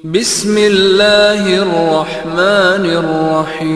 بسم اللہ الرحمن الرحیم۔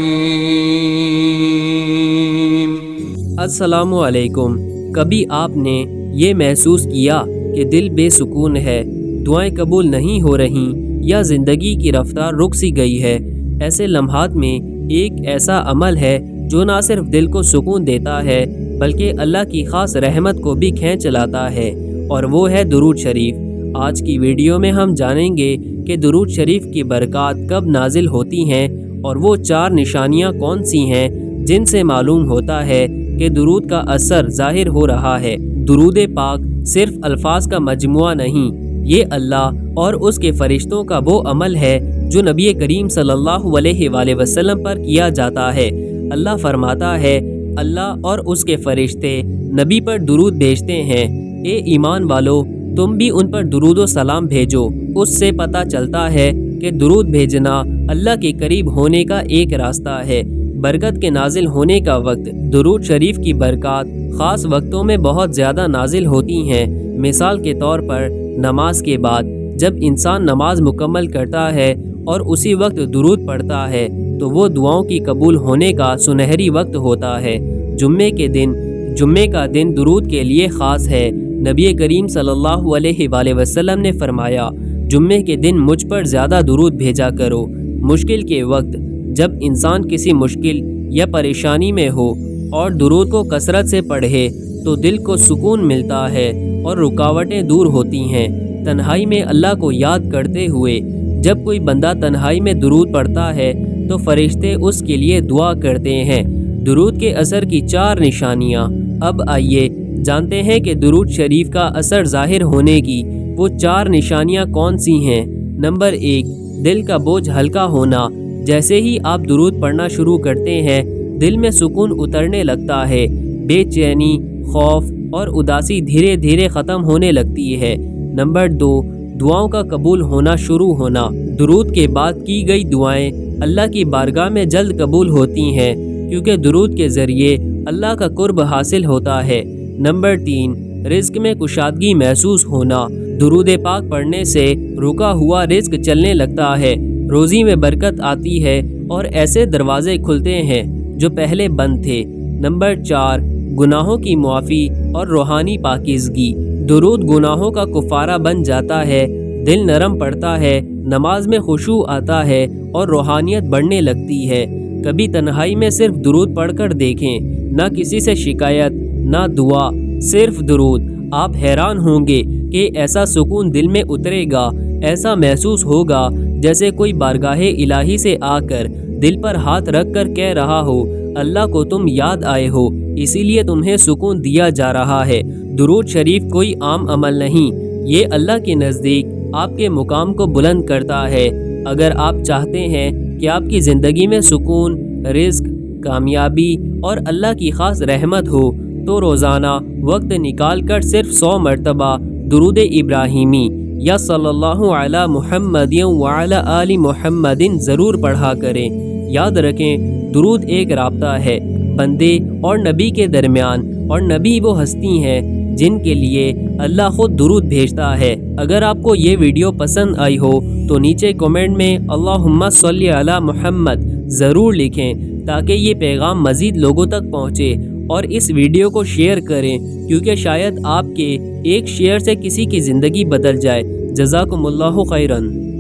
السلام علیکم۔ کبھی آپ نے یہ محسوس کیا کہ دل بے سکون ہے، دعائیں قبول نہیں ہو رہیں یا زندگی کی رفتار رک سی گئی ہے؟ ایسے لمحات میں ایک ایسا عمل ہے جو نہ صرف دل کو سکون دیتا ہے بلکہ اللہ کی خاص رحمت کو بھی کھینچ لاتا ہے، اور وہ ہے درود شریف۔ آج کی ویڈیو میں ہم جانیں گے کہ درود شریف کی برکات کب نازل ہوتی ہیں اور وہ 4 نشانیاں کون سی ہیں جن سے معلوم ہوتا ہے کہ درود کا اثر ظاہر ہو رہا ہے۔ درود پاک صرف الفاظ کا مجموعہ نہیں، یہ اللہ اور اس کے فرشتوں کا وہ عمل ہے جو نبی کریم صلی اللہ علیہ وآلہ وسلم پر کیا جاتا ہے۔ اللہ فرماتا ہے، اللہ اور اس کے فرشتے نبی پر درود بھیجتے ہیں، اے ایمان والو تم بھی ان پر درود و سلام بھیجو۔ اس سے پتہ چلتا ہے کہ درود بھیجنا اللہ کے قریب ہونے کا ایک راستہ ہے۔ برکت کے نازل ہونے کا وقت۔ درود شریف کی برکات خاص وقتوں میں بہت زیادہ نازل ہوتی ہیں۔ مثال کے طور پر نماز کے بعد جب انسان نماز مکمل کرتا ہے اور اسی وقت درود پڑھتا ہے تو وہ دعاؤں کی قبول ہونے کا سنہری وقت ہوتا ہے۔ جمعے کا دن درود کے لیے خاص ہے۔ نبی کریم صلی اللہ علیہ وآلہ وسلم نے فرمایا، جمعے کے دن مجھ پر زیادہ درود بھیجا کرو۔ مشکل کے وقت جب انسان کسی مشکل یا پریشانی میں ہو اور درود کو کثرت سے پڑھے تو دل کو سکون ملتا ہے اور رکاوٹیں دور ہوتی ہیں۔ تنہائی میں اللہ کو یاد کرتے ہوئے جب کوئی بندہ تنہائی میں درود پڑھتا ہے تو فرشتے اس کے لیے دعا کرتے ہیں۔ درود کے اثر کی 4 نشانیاں۔ اب آئیے جانتے ہیں کہ درود شریف کا اثر ظاہر ہونے کی وہ 4 نشانیاں کون سی ہیں۔ نمبر 1، دل کا بوجھ ہلکا ہونا۔ جیسے ہی آپ درود پڑھنا شروع کرتے ہیں دل میں سکون اترنے لگتا ہے، بے چینی، خوف اور اداسی دھیرے دھیرے ختم ہونے لگتی ہے۔ نمبر 2، دعاؤں کا قبول ہونا شروع ہونا۔ درود کے بعد کی گئی دعائیں اللہ کی بارگاہ میں جلد قبول ہوتی ہیں کیونکہ درود کے ذریعے اللہ کا قرب حاصل ہوتا ہے۔ نمبر 3، رزق میں کشادگی محسوس ہونا۔ درود پاک پڑھنے سے رکا ہوا رزق چلنے لگتا ہے، روزی میں برکت آتی ہے اور ایسے دروازے کھلتے ہیں جو پہلے بند تھے۔ نمبر 4، گناہوں کی معافی اور روحانی پاکیزگی۔ درود گناہوں کا کفارہ بن جاتا ہے، دل نرم پڑتا ہے، نماز میں خشوع آتا ہے اور روحانیت بڑھنے لگتی ہے۔ کبھی تنہائی میں صرف درود پڑھ کر دیکھیں، نہ کسی سے شکایت نہ دعا، صرف درود۔ آپ حیران ہوں گے کہ ایسا سکون دل میں اترے گا، ایسا محسوس ہوگا جیسے کوئی بارگاہ الہی سے آ کر دل پر ہاتھ رکھ کر کہہ رہا ہو، اللہ کو تم یاد آئے ہو اسی لیے تمہیں سکون دیا جا رہا ہے۔ درود شریف کوئی عام عمل نہیں، یہ اللہ کے نزدیک آپ کے مقام کو بلند کرتا ہے۔ اگر آپ چاہتے ہیں کہ آپ کی زندگی میں سکون، رزق، کامیابی اور اللہ کی خاص رحمت ہو تو روزانہ وقت نکال کر صرف 100 مرتبہ درود ابراہیمی یا صلی اللہ علی محمد وعلی آل محمد ضرور پڑھا کریں۔ یاد رکھیں، درود ایک رابطہ ہے بندے اور نبی کے درمیان، اور نبی وہ ہستی ہیں جن کے لیے اللہ خود درود بھیجتا ہے۔ اگر آپ کو یہ ویڈیو پسند آئی ہو تو نیچے کمنٹ میں اللہم صلی علی محمد ضرور لکھیں تاکہ یہ پیغام مزید لوگوں تک پہنچے، اور اس ویڈیو کو شیئر کریں کیونکہ شاید آپ کے ایک شیئر سے کسی کی زندگی بدل جائے۔ جزاکم اللہ خیراً۔